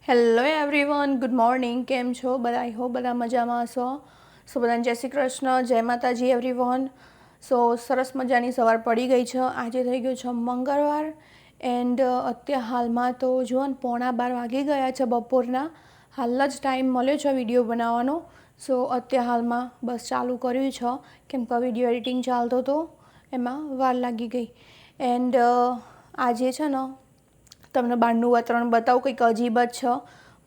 Hello everyone, good morning. કેમ છો બધા? આઈ હોપ બધા મજામાં હશો. સો બધાને જય શ્રી કૃષ્ણ, જય માતાજી એવરીવન. સો સરસ મજાની સવાર પડી ગઈ છે. આજે થઈ ગયો છે મંગળવાર એન્ડ અત્યારે હાલમાં તો જુઓ ને 11:15 વાગી ગયા છે બપોરના. હાલ જ ટાઈમ મળ્યો છે વિડીયો બનાવવાનો. સો અત્યારે હાલમાં બસ ચાલુ કર્યું છે કેમ કે વિડીયો એડિટિંગ ચાલતો હતો, એમાં વાર લાગી ગઈ. એન્ડ આજે છે ને તમને બહારનું વાતાવરણ બતાવું, કંઈક અજીબ જ છે.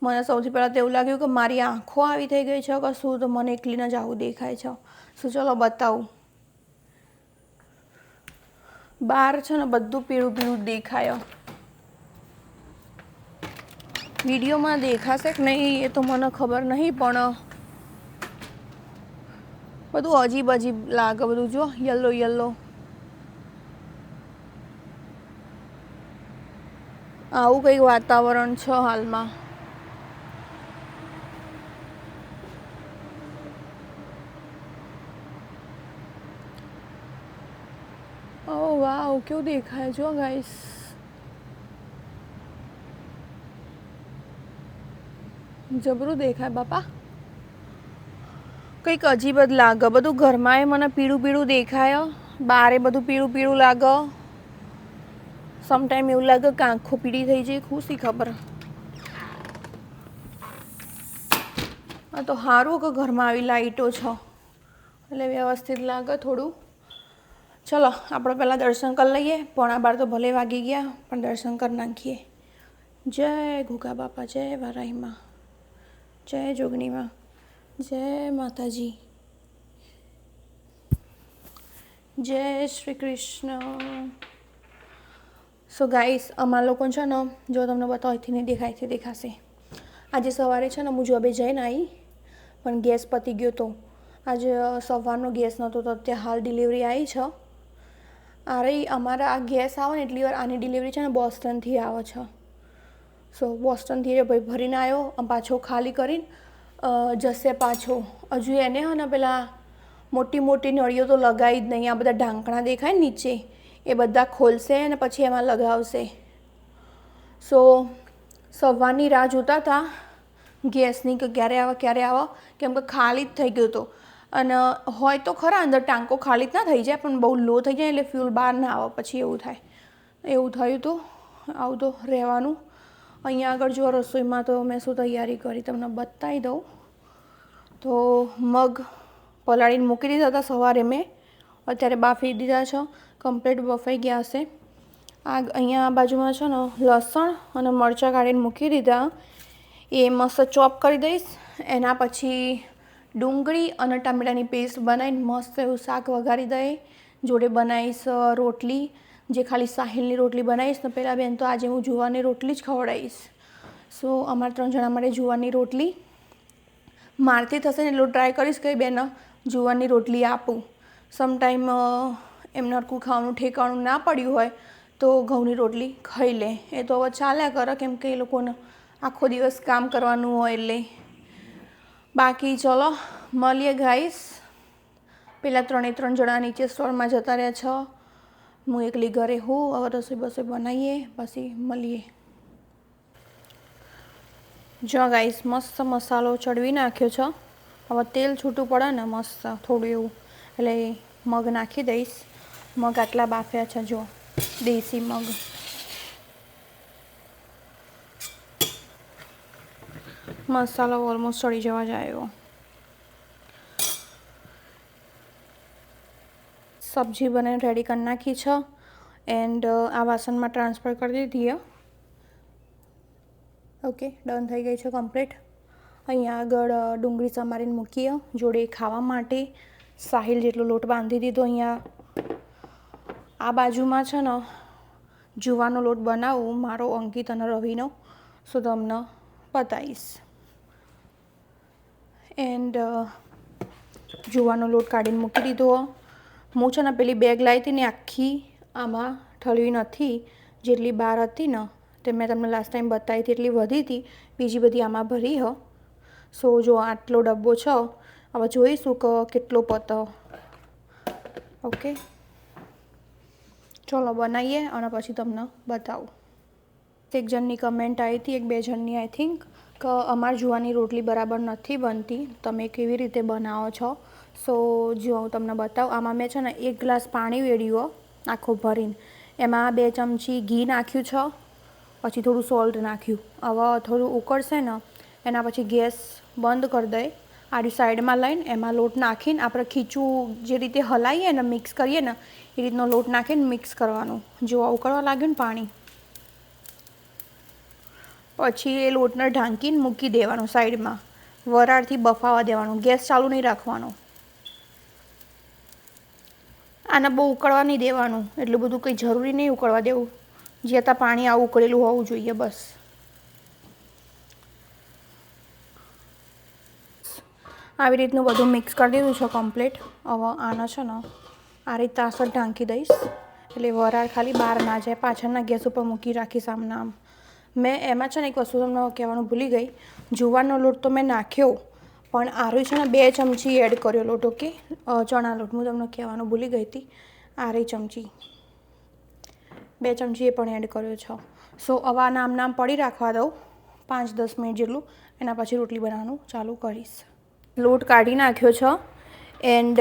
મને સૌથી પહેલાં તો એવું લાગ્યું કે મારી આંખો આવી થઈ ગઈ છે કે શું, તો મને એકલીને જ આવું દેખાય છે. શું ચલો બતાવું. બહાર છે ને બધું પીળું પીળું દેખાય. વિડીયોમાં દેખાશે કે નહીં એ તો મને ખબર નહીં, પણ બધું અજીબ અજીબ લાગે. બધું જો યલો યલો આવું કંઈક વાતાવરણ છે હાલમાં. ઓહ વાવ, કેવું દેખાય જો ગાઈસ. જબરું દેખાય બાપા. કંઈક અજીબ જ લાગે. બધું ઘરમાં મને પીળું પીળું દેખાય, બારે બધું પીળું પીળું લાગે. સમટાઈમ એવું લાગે કે આંખો પીળી થઈ જાય, ખુશી ખબર. આ તો સારું કે ઘરમાં આવી લાઈટો છે એટલે વ્યવસ્થિત લાગે થોડું. ચલો આપણે પહેલાં દર્શન કરી લઈએ. 11:15 તો ભલે વાગી ગયા, પણ દર્શન કરી નાખીએ. જય ઘોઘા બાપા, જય વારાહીમાં, જય જોગણીમાં, જય માતાજી, જય શ્રી કૃષ્ણ. સો ગાઈસ, અમારા લોકો છે ને, જો તમને બતાવો અહીંથી નહીં દેખાય, અહીંથી દેખાશે. આજે સવારે છે ને હું જોબે જઈને આવી, પણ ગેસ પતી ગયો હતો. આજે સવારનો ગેસ નહોતો, તો અત્યારે હાલ ડિલિવરી આવી છે. અરે અમારા આ ગેસ આવે ને એટલી વાર આની ડિલિવરી છે ને બોસ્ટનથી આવે છે. સો બોસ્ટનથી ભાઈ ભરીને આવ્યો, પાછો ખાલી કરીને જશે પાછો. હજુ એને હે ને પેલા મોટી મોટી નળીઓ તો લગાવી જ નહીં. આ બધા ઢાંકણા દેખાય ને નીચે, એ બધા ખોલશે અને પછી એમાં લગાવશે. સો સવારની રાહ જોતા હતા ગેસની કે ક્યારે આવે, કેમ કે ખાલી જ થઈ ગયો હતો. અને હોય તો ખરા અંદર ટાંકો ખાલી જ ના થઈ જાય, પણ બહુ લો થઈ જાય એટલે ફ્યુલ બહાર ના આવે, પછી એવું થાય. એવું થયું હતું. આવું તો રહેવાનું. અહીંયા આગળ જો રસોઈમાં તો મેં શું તૈયારી કરી તમને બતાવી દઉં. તો મગ પલાળીને મૂકી દીધા હતા સવારે મેં, અત્યારે બાફી દીધા છે. કમ્પ્લીટ બફાઈ ગયા હશે. અહીંયા બાજુમાં છે ને લસણ અને મરચાં કાઢીને મૂકી દીધા, એ મસ્ત ચોપ કરી દઈશ. એના પછી ડુંગળી અને ટામેટાની પેસ્ટ બનાવીને મસ્ત એવું શાક વઘારી દઈએ. જોડે બનાવીશ રોટલી, જે ખાલી સાહિલની રોટલી બનાવીશ ને. પહેલાં બેન તો આજે હું જુવારની રોટલી જ ખવડાવીશ. સો અમારા 3 જણા માટે જુવારની રોટલી. મારથી થશે ને એટલું ટ્રાય કરીશ કે બેન જુવારની રોટલી આપું. સમટાઈમ એમને હરખું ખાવાનું ઠેકાણું ના પડ્યું હોય તો ઘઉંની રોટલી ખાઈ લે. એ તો હવે ચાલ્યા કરે, કેમ કે એ લોકોને આખો દિવસ કામ કરવાનું હોય એટલે. બાકી ચલો મળીએ ગાઈસ. પેલા 3 જણા નીચે સ્ટોરમાં જતા રહ્યા છે, હું એકલી ઘરે હું. હવે રસોઈ બસોઈ બનાવીએ પછી મળીએ. જો ગાઈસ મસ્ત મસાલો ચડવી નાખ્યો છે. હવે તેલ છૂટું પડે ને મસ્ત થોડું એવું, એટલે મગ નાખી દઈશ. મગ આટલા બાફ્યા છે જો, દેશી મગ. મસાલો ઓલમોસ્ટ ચડી જવા જાય. સબ્જી બનાવીને રેડી કરી નાખી છે એન્ડ આ વાસણમાં ટ્રાન્સફર કરી દીધી. ઓકે, ડન થઈ ગઈ છે કમ્પ્લીટ. અહીંયા આગળ ડુંગળી સમારીને મૂકીએ, જોડે ખાવા માટે સાહિલ જેટલો લોટ બાંધી દીધો. અહીંયા આ બાજુમાં છે ને જુવારનો લોટ બનાવું મારો, અંકિત અને રવિનો. સો તમને બતાવીશ. એન્ડ જુવારનો લોટ કાઢીને મૂકી દીધો. હું છે ને પેલી બેગ લાવી હતી ને આખી આમાં ઠલવી નથી, જેટલી બહાર હતી ને તે મેં તમને લાસ્ટ ટાઈમ બતાવી હતી એટલી વધી હતી, બીજી બધી આમાં ભરી હ. સો જો આટલો ડબ્બો છે. હવે જોઈશું કે કેટલો પતો. ઓકે, ચલો બનાવીએ અને પછી તમને બતાવું. એક જણની કમેન્ટ આવી હતી, એક બે જણની આઈ થિંક, કે અમારી જુવારની રોટલી બરાબર નથી બનતી, તમે કેવી રીતે બનાવો છો. સો જો હું તમને બતાવું, આમાં મેં છે ને 1 ગ્લાસ પાણી વેડ્યું આખો ભરીને, એમાં 2 ચમચી ઘી નાખ્યું છે, પછી થોડું સોલ્ટ નાખ્યું. હવે થોડું ઉકળશે ને એના પછી ગેસ બંધ કરી દઈએ, આડી સાઈડમાં લઈને એમાં લોટ નાખીને આપણે ખીચું જે રીતે હલાવીએ ને મિક્સ કરીએ ને એ રીતનો લોટ નાખીને મિક્સ કરવાનું. જો ઉકળવા લાગ્યું ને પાણી, પછી એ લોટને ઢાંકીને મૂકી દેવાનું સાઈડમાં, વરાળથી બફાવા દેવાનું, ગેસ ચાલુ નહીં રાખવાનો. આને બહુ ઉકળવા નહીં દેવાનું, એટલું બધું કંઈ જરૂરી નહીં ઉકળવા દેવું, જે ત્યાં પાણી આવું ઉકળેલું હોવું જોઈએ બસ. આવી રીતનું બધું મિક્સ કરી દીધું છે કમ્પ્લીટ. હવે આને છે ને આ રીતે આસર ઢાંકી દઈશ, એટલે વરાળ ખાલી બહાર ના જાય. પાછળના ગેસ ઉપર મૂકી રાખીશ આમને આમ. મેં એમાં છે ને એક વસ્તુ તમને કહેવાનું ભૂલી ગઈ, જુવારનો લોટ તો મેં નાખ્યો, પણ આરું છે ને 2 ચમચી એડ કર્યો લોટ. ઓકે, ચણા લોટ હું તમને કહેવાનું ભૂલી ગઈ હતી, આરી ચમચી 2 ચમચી એ પણ એડ કર્યો છે. સો હવે નામ પડી રાખવા દઉં 5-10 મિનિટ જેટલું, એના પછી રોટલી બનાવવાનું ચાલુ કરીશ. લોટ કાઢી નાખ્યો છે એન્ડ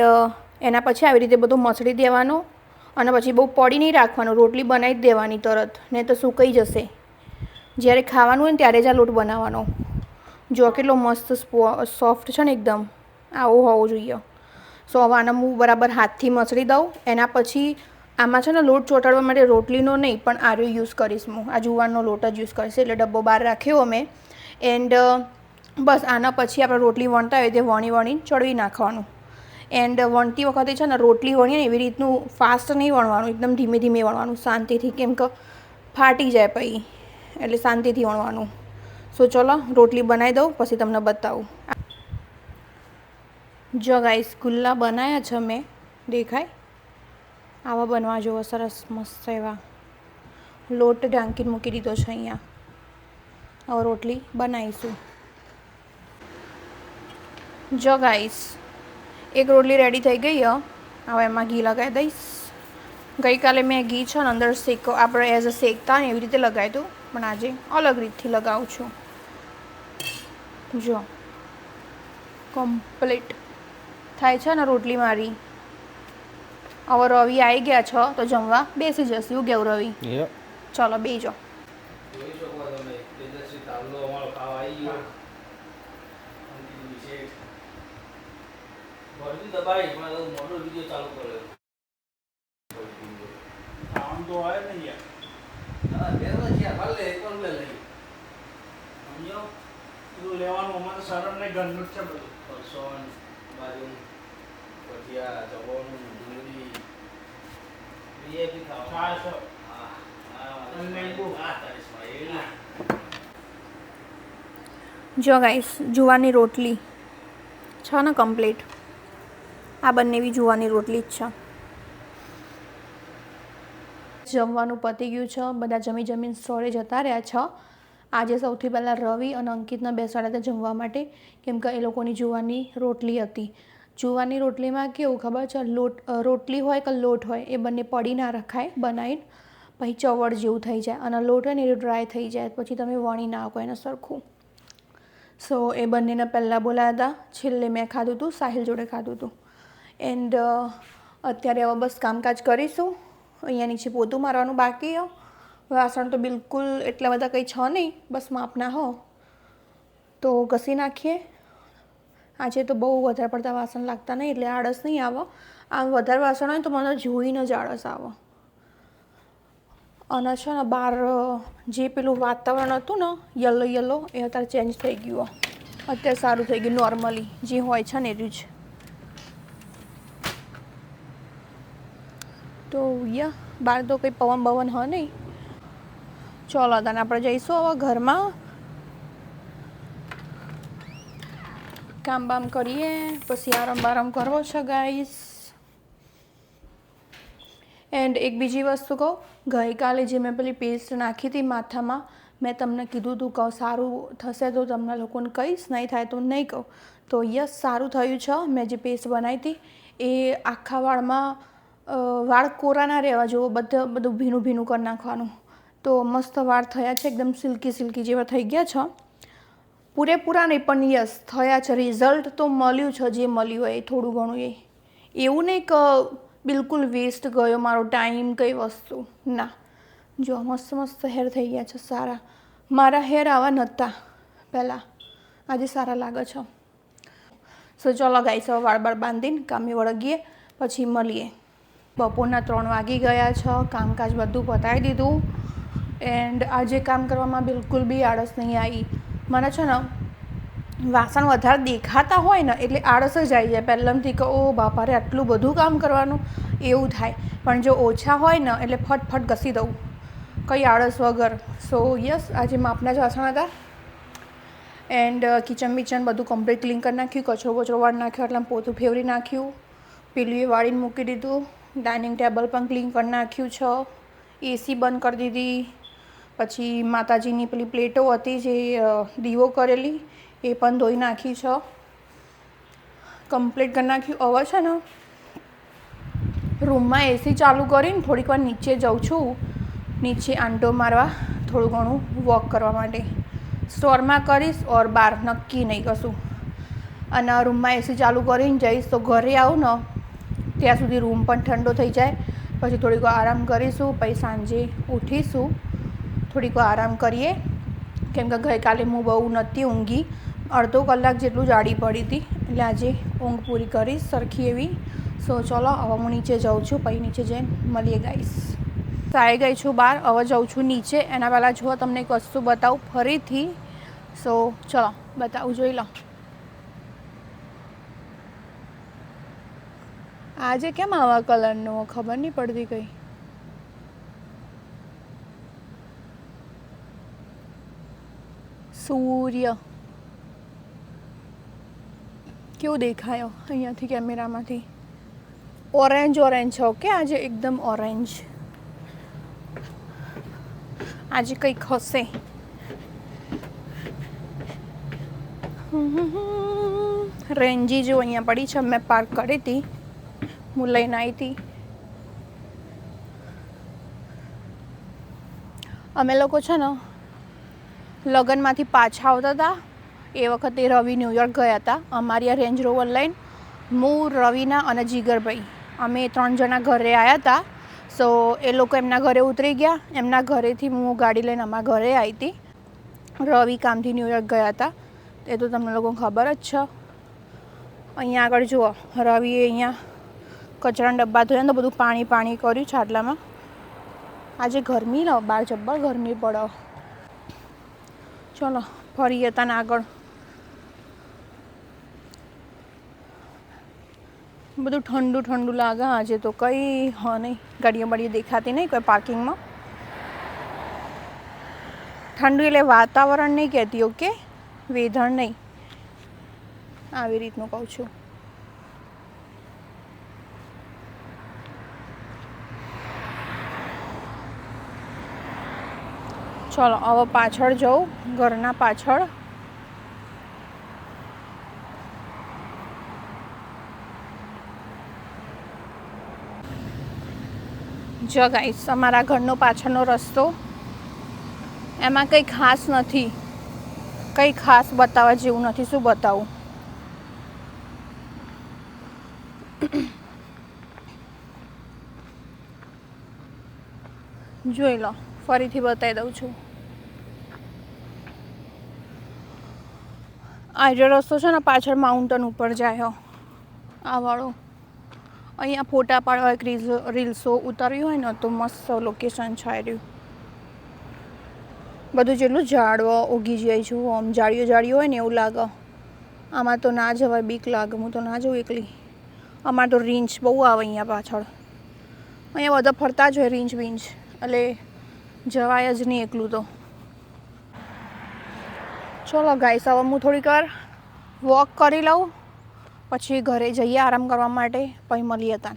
એના પછી આવી રીતે બધું મસળી દેવાનો, અને પછી બહુ પડી નહીં રાખવાનું, રોટલી બનાવી જ દેવાની તરત, નહીં તો સુકાઈ જશે. જ્યારે ખાવાનું હોય ને ત્યારે જ આ લોટ બનાવવાનો. જો કેટલો મસ્ત સોફ્ટ છે ને એકદમ, આવો હોવો જોઈએ. સો હવે આને હું બરાબર હાથથી મસળી દઉં. એના પછી આમાં છે ને લોટ ચોંટાડવા માટે રોટલીનો નહીં પણ આરો યુઝ કરીશ હું, આ જુવારનો લોટ જ યુઝ કરીશ. એટલે ડબ્બો બહાર રાખ્યો અમે, એન્ડ બસ આના પછી આપણે રોટલી વણતા હોય તે વણીને ચડવી નાખવાનું. એન્ડ વણતી વખતે છે ને રોટલી વણીએ ને એવી રીતનું ફાસ્ટ નહીં વણવાનું, એકદમ ધીમે ધીમે વણવાનું, શાંતિથી, કેમ કે ફાટી જાય પછી, એટલે શાંતિથી વણવાનું. સો ચલો રોટલી બનાવી દઉં પછી તમને બતાવું. જો ગાઈસ ગુલ્લા બનાવ્યા છે મેં, દેખાય આવા બનવા જેવો સરસ મસ્ત એવા. લોટ ઢાંકીને મૂકી દીધો છે અહીંયા. હવે રોટલી બનાવીશું. જો ગાઈસ એક રોટલી રેડી થઈ ગઈ હો. હવે એમાં ઘી લગાવી દઈશ. ગઈકાલે મેં ઘી છે ને અંદર આપણે એઝ અ શેકતા ને એવી રીતે લગાવ્યું હતું, પણ આજે અલગ રીતથી લગાવું છું. જો કમ્પ્લીટ થાય છે ને રોટલી મારી. હવે રવિ આવી ગયા છો તો જમવા બેસી જશે. એવું કેવું રવિ? ચલો બેસજો. લેવાનું અમારે શરમ ને ઘરનું જ છે બધું. ફરસોન બાજુ ભજીયા જવાનું ડુંગળી વીઆઈપી ખાવા. જો ગાઈસ જુવારની રોટલી છે ને કમ્પ્લીટ. આ બંને બી જુવારની રોટલી જ છે. જમવાનું પતી ગયું છે, બધા જમીને સ્ટોરે જતા રહ્યા છે. આજે સૌથી પહેલાં રવિ અને અંકિતને બેસાડ્યા હતા જમવા માટે, કેમ કે એ લોકોની જુવારની રોટલી હતી. જુવારની રોટલીમાં કેવું ખબર છે, રોટલી હોય કે લોટ હોય એ બંને પડી ના રખાય, બનાવીને પછી ચવડ જેવું થઈ જાય, અને લોટ હોય ને એ ડ્રાય થઈ જાય, પછી તમે વણી ના આપો એને સરખું. સો એ બંનેને પહેલાં બોલાયા હતા. છેલ્લે મેં ખાધું હતું, સાહિલ જોડે ખાધું હતું. એન્ડ અત્યારે હવે બસ કામકાજ કરીશું. અહીંયા નીચે પોતું મારવાનું બાકી હો. વાસણ તો બિલકુલ એટલા બધા કંઈ છે નહીં, બસ માપના હો તો ઘસી નાખીએ. આજે તો બહુ વધારે પડતા વાસણ લાગતા નહીં, એટલે આળસ નહીં આવે. આમ વધારે વાસણ હોય તો મને જોઈને જ આળસ આવે. અને છે ને બહાર જે પેલું વાતાવરણ હતું ને યલો એ અત્યારે ચેન્જ થઈ ગયું. અત્યારે સારું થઈ ગયું, નોર્મલી જે હોય છે ને એટલું જ. તો બહાર તો કંઈ પવન હોય નહીં. ચલો તને આપણે જઈશું હવે ઘરમાં. કામ બામ કરીએ પછી આરામ કરવો છે ગાઈસ. એન્ડ એક બીજી વસ્તુ કહું, ગઈકાલે જે મેં પેલી પેસ્ટ નાખી હતી માથામાં, મેં તમને કીધું હતું કે સારું થશે તો તમને લોકોને કહીશ, નહીં થાય તો નહીં કહું. તો સારું થયું છે. મેં જે પેસ્ટ બનાવી હતી એ આખા વાળમાં વાળ કોરા ના રહેવા જુઓ, બધું ભીનું કરી નાખવાનું. તો મસ્ત વાળ થયા છે, એકદમ સિલ્કી સિલ્કી જેવા થઈ ગયા છે. પૂરેપૂરા નહીં પણ યસ થયા છે. રિઝલ્ટ તો મળ્યું છે, જે મળ્યું હોય થોડું ઘણું. એવું નહીં કે બિલકુલ વેસ્ટ ગયો મારો ટાઈમ કઈ વસ્તુ ના. જો મસ્ત મસ્ત હેર થઈ ગયા છે સારા. મારા હેર આવા નહોતા પહેલાં, આજે સારા લાગે છે. સો ચલો ગાઈસ, હવે વાળ બાળ બાંધીને કામે વળગીએ, પછી મળીએ. બપોરના 3 વાગી ગયા છે. કામકાજ બધું પતાવી દીધું એન્ડ આજે કામ કરવામાં બિલકુલ બી આળસ નહીં આવી. મને છે ને વાસણ વધારે દેખાતા હોય ને એટલે આળસ જ આવી જાય પહેલાંથી કે ઓ બાપા રે આટલું બધું કામ કરવાનું એવું થાય. પણ જો ઓછા હોય ને એટલે ફટફટ ઘસી દઉં, કંઈ આળસ વગર. સો યસ, આજે માપના જ વાસણ હતા એન્ડ કિચન બિચન બધું કમ્પ્લીટ ક્લીન કરી નાખ્યું. કચરો બચરો વાળી નાખ્યો, એટલે પોતું ફેરવી નાખ્યું. પેલું એ વાળીને મૂકી દીધું. ડાઇનિંગ ટેબલ પણ ક્લીન કરી નાખ્યું છે. એસી બંધ કરી દીધી. પછી માતાજીની પેલી પ્લેટો હતી જે દીવો કરેલી એ પણ ધોઈ નાખી છે. કમ્પ્લીટ કરી નાખ્યું. હવે છે ને રૂમમાં એસી ચાલુ કરીને થોડીક વાર નીચે જાઉં છું, નીચે આંટો મારવા, થોડું ઘણું વોક કરવા માટે. સ્ટોરમાં કરીશ ઓર બહાર નક્કી નહીં કશું. અને રૂમમાં એસી ચાલુ કરીને જઈશ તો ઘરે આવું ને ત્યાં સુધી રૂમ પણ ઠંડો થઈ જાય. પછી થોડીક વાર આરામ કરીશું, પછી સાંજે ઉઠીશું, થોડીક વાર આરામ કરીએ. કેમ કે ગઈકાલે હું બહુ નહોતી ઊંઘી, અડધો કલાક જેટલું જ આડી પડી હતી, એટલે આજે ઊંઘ પૂરી કરીશ સરખી એવી. સો ચલો હવે હું નીચે જાઉં છું, પછી નીચે જઈને મળીએ ગાઈસ. આવી ગઈ છું બહાર, હવે જાઉં છું નીચે. એના પહેલાં જુઓ તમને એક વસ્તુ બતાવું ફરીથી. સો ચલો બતાવું, જોઈ લો. આજે કેમ આવા કલરનો ખબર નહીં પડતી કંઈ. સૂર્ય કેવું દેખાયો અહીંયાથી કેમેરામાંથી. ઓરેન્જ ઓરેન્જ છે. ઓકે, આજે એકદમ ઓરેન્જ. આજે કંઈક હશે. રેન્જી જો અહીંયા પડી છે, મેં પાર્ક કરી હતી, હું લઈને આવી હતી. અમે લોકો છે ને લગ્નમાંથી પાછા આવતા હતા એ વખતે રવિ ન્યૂયોર્ક ગયા હતા અમારી આ રેન્જ રોવર લઈને. હું, રવિના અને જીગરભાઈ અમે 3 જણા ઘરે આવ્યા હતા. સો એ લોકો એમના ઘરે ઉતરી ગયા. એમના ઘરેથી હું ગાડી લઈને અમારા ઘરે આવી હતી. રવિ કામથી ન્યૂયોર્ક ગયા હતા, એ તો તમને લોકોને ખબર જ છે. અહીંયા આગળ જુઓ, રવિએ અહીંયા કચરાના ડબ્બા ધોયા તો બધું પાણી પાણી કર્યું છાટલામાં. આજે ગરમી ને બહાર જબ્બર ગરમી પડે. ચલો ફરીએ તને આગળ. બધું ઠંડુ ઠંડુ લાગે આજે તો, કંઈ હા નહીં, ગાડીઓ બાડીઓ દેખાતી નહીં કોઈ પાર્કિંગમાં. ઠંડુ એટલે વાતાવરણ નહીં કહેતી, ઓકે, વેધર નહીં, આવી રીતનું કહું છું. ચલો હવે પાછળ જાઉં, ઘરના પાછળ. જો ગાઈસ, અમારા ઘરનો પાછળનો રસ્તો, એમાં કંઈ ખાસ નથી, કંઈ ખાસ બતાવવા જેવું નથી. શું બતાવું? જોઈ લો, ફરીથી બતાવી દઉં છું. આ જે રસ્તો છે ને પાછળ માઉન્ટેન ઉપર જાય, આ વાળો. અહીંયા ફોટા પાડવા એક રીલ્સો ઉતારવી હોય ને તો મસ્ત લોકેશન છે રહ્યું. બધું જેટલું ઝાડવા ઉગી જાય છે, આમ જાળીઓ જાળીઓ હોય ને એવું લાગે. આમાં તો ના જવાય, બીક લાગે, હું તો ના જઉં એકલી. અમારે તો રીંછ બહુ આવે અહીંયા પાછળ. અહીંયા બધા ફરતા જ હોય રીંછ વીંછ, એટલે જવાય જ નહીં એકલું તો. ચલો ગાઈસ, હવે હું થોડીક વાર વોક કરી લઉં, પછી ઘરે જઈએ આરામ કરવા માટે, પછી મળીએ હતા.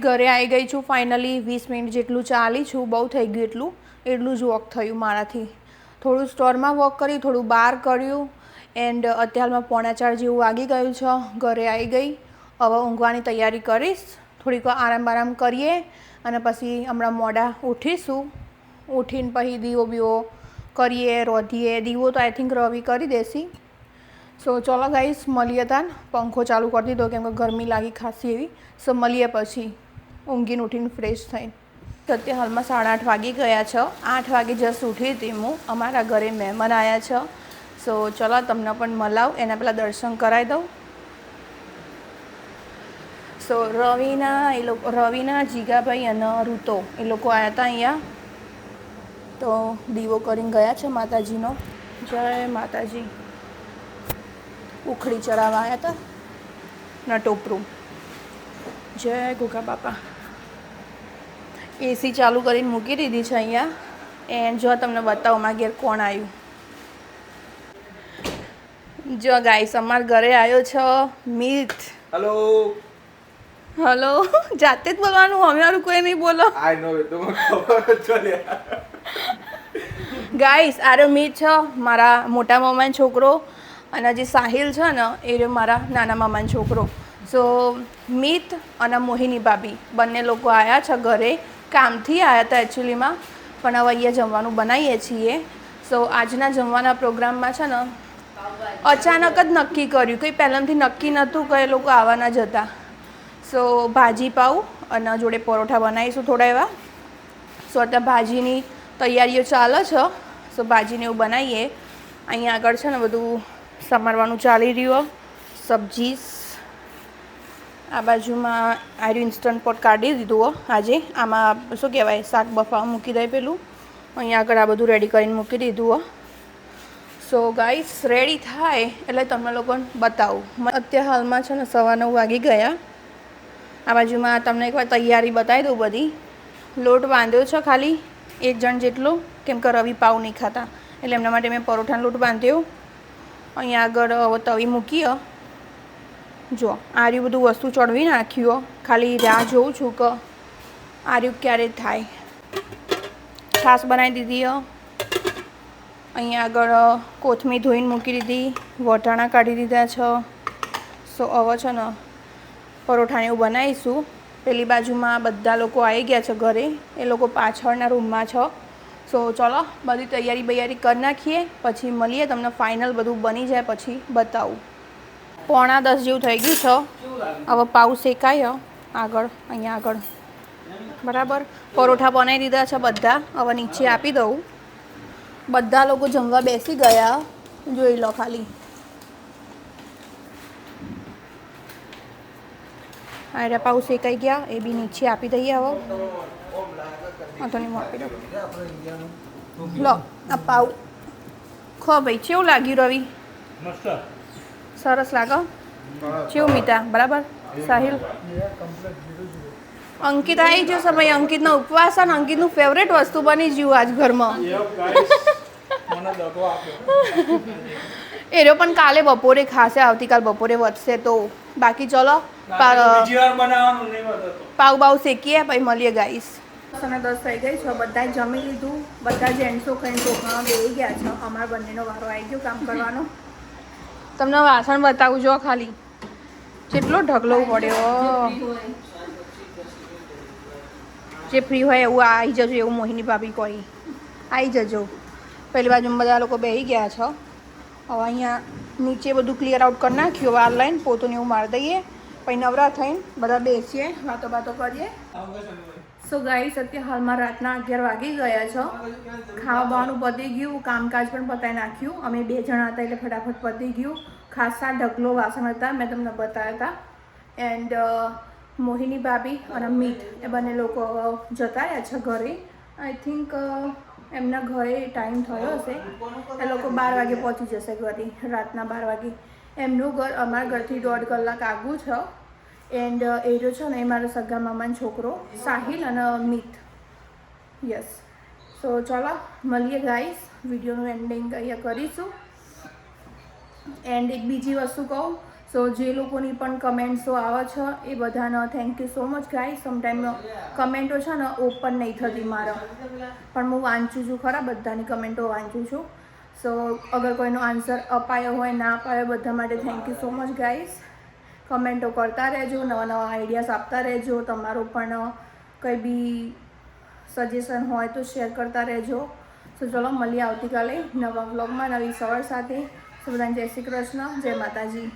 ઘરે આવી ગઈ છું ફાઇનલી. 20 મિનિટ જેટલું ચાલી છું, બહુ થઈ ગયું એટલું જ વોક થયું મારાથી. થોડું સ્ટોરમાં વોક કર્યું, થોડું બહાર કર્યું એન્ડ અત્યારમાં 3:45 જેવું વાગી ગયું છે. ઘરે આવી ગઈ, હવે ઊંઘવાની તૈયારી કરીશ. થોડીક વાર આરામ કરીએ અને પછી હમણાં મોડા ઉઠીશું. ઉઠીને પછી દીવો બીવો કરીએ રોધીએ. દીવો તો આઈ થિંક રવિ કરી દેસી. સો ચલો ગાઈસ મળીએ તાન. પંખો ચાલુ કરી દીધો કેમ કે ગરમી લાગી ખાસી એવી. સો મળીએ પછી ઊંઘીને ઉઠીને ફ્રેશ થઈને. અત્યારે હાલમાં 8:30 વાગી ગયા છે. 8 વાગે જસ્ટ ઉઠી હતી હું. અમારા ઘરે મહેમાન આવ્યા છે. સો ચલો તમને પણ મળાવ. એના પહેલાં દર્શન કરાવી દઉં. સો રવિના જીગાભાઈ અને ઋતો એ લોકો આવ્યા હતા અહીંયા. તો દીવો કરીને ગયા છે માતાજીનો. જય માતાજી. ઉખડી ચડાવવા આવ્યા હતા ના ટોપરું. જય ગુગા બાપા. એસી ચાલુ કરીને મૂકી દીધી છે અહીંયા. એન્ડ જો તમને બતાવો મારા ઘેર કોણ આવ્યું. જો ગાઈસ અમારા ઘરે આવ્યો છે મિત. હેલો. હલો. જાતે જ બોલવાનું, અમે વાળું કોઈ નહીં બોલો. આઈ નો ઇટ. તમને ખબર જ છે. ગાઈસ આરો મિત છે મારા મોટા મામાનો છોકરો અને જે સાહિલ છે ને એ રહ્યો મારા નાના મામાનો છોકરો. સો મિત અને મોહિની ભાભી બંને લોકો આવ્યા છે ઘરે. કામથી આવ્યા હતા એકચ્યુઅલીમાં, પણ હવે અહીંયા જમવાનું બનાવીએ છીએ. સો આજના જમવાના પ્રોગ્રામમાં છે ને અચાનક જ નક્કી કર્યું, કંઈ પહેલાંથી નક્કી નહોતું કે એ લોકો આવવાના જ હતા. સો ભાજી પાઉં અને જોડે પરોઠા બનાવીશું થોડા એવા. સો અત્યારે ભાજીની તૈયારીઓ ચાલે છે. સો ભાજીને એવું બનાવીએ. અહીંયા આગળ છે ને બધું સમારવાનું ચાલી રહ્યું. સબ્જી આ બાજુમાં આર્યું ઇન્સ્ટન્ટ પોટ કાઢી દીધું આજે. આમાં શું કહેવાય શાક બફાવા મૂકી દઈ પેલું. અહીંયા આગળ આ બધું રેડી કરીને મૂકી દીધું. સો ગાઈસ રેડી થાય એટલે તમને લોકોને બતાવું. અત્યારે હાલમાં છે ને 9:15 વાગી ગયા. આ બાજુમાં તમને એકવાર તૈયારી બતાવી દઉં બધી. લોટ બાંધ્યો છે ખાલી 1 જણ જેટલો, કેમ કે રવિ પાવ નહીં ખાતા એટલે એમના માટે મેં પરોઠાનો લોટ બાંધ્યો. અહીંયા આગળ હવે તવી મૂકી. જો આ રહ્યું બધું વસ્તુ ચડવી નાખ્યું. ખાલી રાહ જોઉં છું કે આ રહ્યું ક્યારે થાય. છાશ બનાવી દીધી. અહીંયા આગળ કોથમીર ધોઈને મૂકી દીધી. વટાણા કાઢી દીધા છે. સો હવે છે ને પરોઠાને એવું બનાવીશું. પેલી બાજુમાં બધા લોકો આવી ગયા છે ઘરે. એ લોકો પાછળના રૂમમાં છે. સો ચલો બધી તૈયારી કરી નાખીએ, પછી મળીએ. તમને ફાઇનલ બધું બની જાય પછી બતાવું. 9:45 જેવું થઈ ગયું છે. હવે પાઉં શેકાય આગળ અહીંયા આગળ બરાબર. પરોઠા બનાવી દીધા છે બધા. હવે નીચે આપી દઉં. બધા લોકો જમવા બેસી ગયા. જોઈ લો ખાલી. આયરા પાઉં શેકાઈ ગયા. એ બી નીચે આપી દઈએ. હવે તો નહીં આપી દઉં. લો આ પાઉં ખો ભાઈ. કેવું લાગ્યું રવિ? મસ્ત. સરસ લાગે. કેવું મીઠા બરાબર? સાહિલ અંકિત આવી જશે ભાઈ. અંકિતનો ઉપવાસ અને અંકિતનું ફેવરેટ વસ્તુ બની ગયું આજ ઘરમાં. એરો પણ કાલે બપોરે ખાશે. આવતીકાલ બપોરે વધશે તો. બાકી ચલો પાવ બાવ શેકીએ પછી મળીએ ગાઈસ. 10 થઈ ગઈ છે. બધાએ જમી લીધું. બધા જેન્ટ્સો ખાઈને ચોખામાં બેસી ગયા છે. અમારા બંનેનો વારો આવી ગયો કામ કરવાનો. તમને વાસણ બતાવું જો ખાલી કેટલો ઢગલો પડ્યો. જે ફ્રી હોય એવું આવી જજો. એવું મોહિની ભાભી કોઈ આવી જજો. પહેલી બાજુ બધા લોકો બેસી ગયા છે. હવે અહીંયા નીચે બધું ક્લિયર આઉટ કરી નાખ્યું. વાર લાઈન પોતું એવું મારી દઈએ પછી નવરા થઈને બધા બેસીએ, વાતો કરીએ. સો ગાઈસ અત્યારે હાલમાં રાતના 11 વાગી ગયા છે. ખાવા બાવાનું પતી ગયું. કામકાજ પણ પતાવી નાખ્યું. અમે 2 જણા હતા એટલે ફટાફટ પતી ગયું. ખાસા ઢગલો વાસણ હતા મેં તમને બતાવ્યા હતા. એન્ડ મોહિની ભાભી અને મીત એ બંને લોકો જતા રહ્યા છે ઘરે. આઈ થિંક એમના ઘરે ટાઈમ થયો હશે. એ લોકો 12 વાગે પહોંચી જશે ઘરે. રાતના 12 વાગે. એમનું ઘર અમારા ઘરથી 1.5 કલાક આગું છે. એન્ડ એ રહ્યો છે ને એ મારો સગા મામાનો છોકરો સાહિલ અને મિત. યસ. સો ચાલો મળીએ ગાઈસ. વિડીયોનું એન્ડિંગ અહીંયા કરીશું. એન્ડ એક બીજી વસ્તુ કહું. સો જે લોકોની પણ કમેન્ટ્સો આવે છે એ બધાને thank you so much guys. Sometime કમેન્ટો છે ને ઓપન નહીં થતી મારા, પણ હું વાંચું છું ખરા. બધાની કમેન્ટો વાંચું છું. સો અગર કોઈનો આન્સર અપાયો હોય ના અપાયો બધા માટે thank you so much guys. કમેન્ટો કરતા રહેજો. નવા આઈડિયાઝ આપતા રહેજો. તમારો પણ કંઈ બી સજેશન હોય તો શેર કરતા રહેજો. સો ચલો મળીએ આવતીકાલે નવા વ્લોગમાં નવી સવાર સાથે. સો બધાને જય શ્રી કૃષ્ણ, જય માતાજી.